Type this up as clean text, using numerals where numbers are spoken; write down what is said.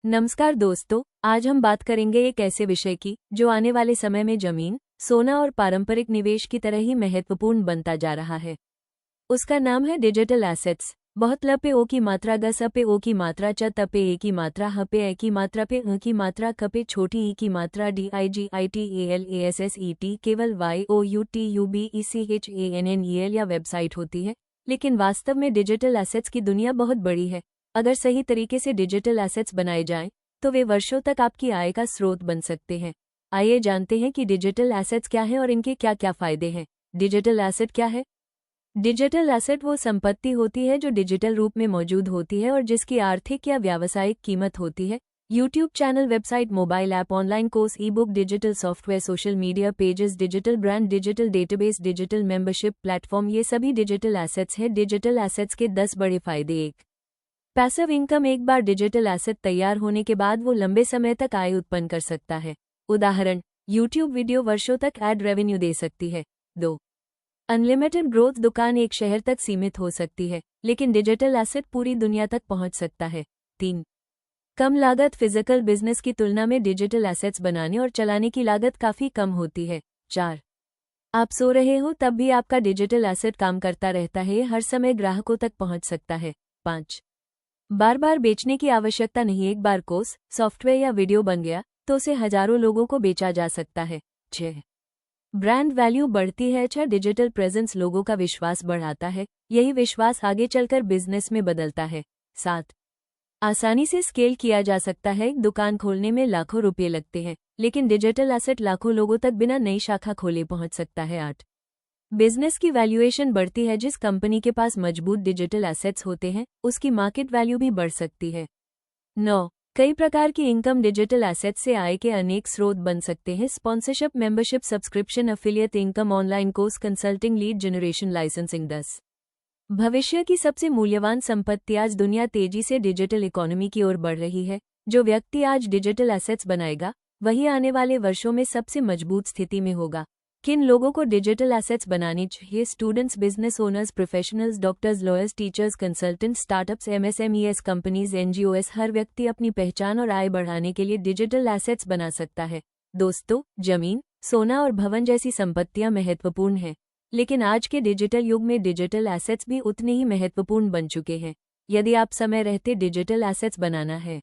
नमस्कार दोस्तों, आज हम बात करेंगे एक ऐसे विषय की जो आने वाले समय में जमीन, सोना और पारंपरिक निवेश की तरह ही महत्वपूर्ण बनता जा रहा है। उसका नाम है डिजिटल एसेट्स। बहुत ल पे ओ की मात्रा ग स पे ओ की मात्रा च त पे ए की मात्रा ह पे ए की मात्रा पे की मात्रा क पे छोटी ई की मात्रा D I G I T A L A S S E T केवल Y O U T U B E C H A N N E L या वेबसाइट होती है, लेकिन वास्तव में डिजिटल एसेट्स की दुनिया बहुत बड़ी है। अगर सही तरीके से डिजिटल एसेट्स बनाए जाएं, तो वे वर्षों तक आपकी आय का स्रोत बन सकते हैं। आइए जानते हैं कि डिजिटल एसेट्स क्या हैं और इनके क्या क्या फायदे हैं। डिजिटल एसेट क्या है? डिजिटल एसेट वो संपत्ति होती है जो डिजिटल रूप में मौजूद होती है और जिसकी आर्थिक या व्यावसायिक कीमत होती है। YouTube channel, website, mobile app, online course, ई book, digital software, social media pages, digital brand, digital database, digital membership platform, ये सभी डिजिटल एसेट्स हैं। डिजिटल एसेट्स के 10 बड़े फायदे। एक, पैसिव इनकम। एक बार डिजिटल एसेट तैयार होने के बाद वो लंबे समय तक आय उत्पन्न कर सकता है। उदाहरण, यूट्यूब वीडियो वर्षों तक एड रेवेन्यू दे सकती है। 2, अनलिमिटेड ग्रोथ। दुकान एक शहर तक सीमित हो सकती है, लेकिन डिजिटल एसेट पूरी दुनिया तक पहुंच सकता है। 3, कम लागत। फिजिकल बिजनेस की तुलना में डिजिटल एसेट्स बनाने और चलाने की लागत काफी कम होती है। 4, आप सो रहे हो तब भी आपका डिजिटल एसेट काम करता रहता है, हर समय ग्राहकों तक पहुंच सकता है। 5, बार बार बेचने की आवश्यकता नहीं। एक बार कोर्स, सॉफ्टवेयर या वीडियो बन गया तो उसे हजारों लोगों को बेचा जा सकता है। 6, ब्रांड वैल्यू बढ़ती है। 6, डिजिटल प्रेजेंस लोगों का विश्वास बढ़ाता है, यही विश्वास आगे चलकर बिजनेस में बदलता है। 7, आसानी से स्केल किया जा सकता है। एक दुकान खोलने में लाखों रुपये लगते हैं, लेकिन डिजिटल एसेट लाखों लोगों तक बिना नई शाखा खोले पहुंच सकता है। 8, बिजनेस की वैल्यूएशन बढ़ती है। जिस कंपनी के पास मजबूत डिजिटल एसेट्स होते हैं, उसकी मार्केट वैल्यू भी बढ़ सकती है। 9, कई प्रकार की इनकम। डिजिटल एसेट्स से आय के अनेक स्रोत बन सकते हैं। Sponsorship, membership, subscription, affiliate income, online course, consulting, lead generation, licensing. 10, भविष्य की सबसे मूल्यवान संपत्ति। आज दुनिया तेजी से डिजिटल इकोनॉमी की ओर बढ़ रही है। जो व्यक्ति आज डिजिटल एसेट्स बनाएगा, वही आने वाले वर्षों में सबसे मजबूत स्थिति में होगा। किन लोगों को डिजिटल एसेट्स बनानी चाहिए? Students, business owners, professionals, doctors, lawyers, teachers, consultants, startups, MSMEs companies, NGOs. हर व्यक्ति अपनी पहचान और आय बढ़ाने के लिए डिजिटल एसेट्स बना सकता है। दोस्तों, जमीन, सोना और भवन जैसी संपत्तियां महत्वपूर्ण हैं, लेकिन आज के डिजिटल युग में डिजिटल एसेट्स भी उतने ही महत्वपूर्ण बन चुके हैं। यदि आप समय रहते डिजिटल एसेट्स बनाना है